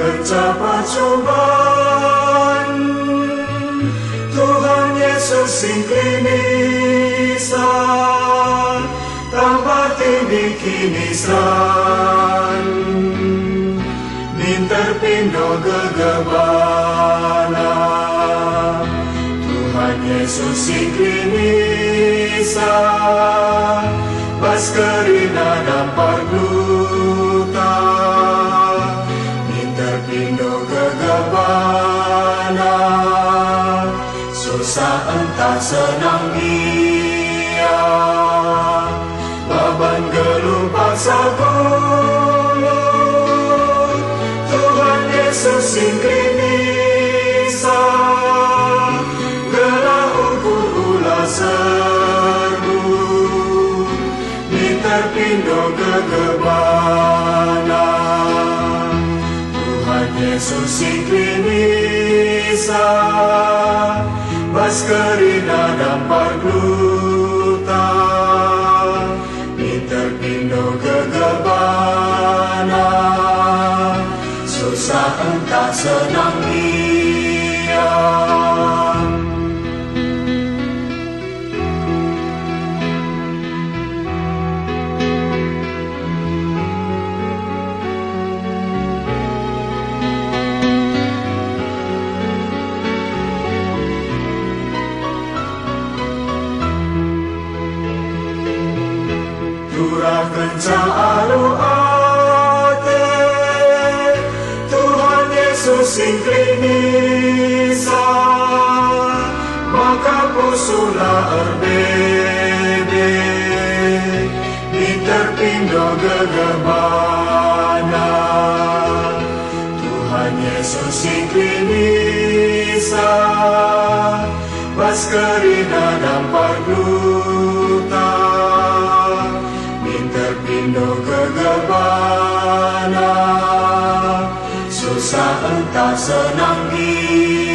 betapa cobaan Tuhan Yesus singklinisan tanpa tindih kinisan minterpindo gegebana Tuhan Yesus singklinisan baskerina dampar gluta minterpindo gegebana susah entah senang dia baban gelung paksa gulung Tuhan Yesus singklinisan gelah ukur ulah serbu minterpindo gegebana Tuhan Yesus singklinisan baskerina dampar gluta minterpindo gegebana susah entah senang dia. Turah kencang alu ate Tuhan Yesus singklinisan maka pusula erbebe minterpindo gegebana Tuhan Yesus singklinisan baskerina dampar gluta minterpindo gegebana susah entah senang dia.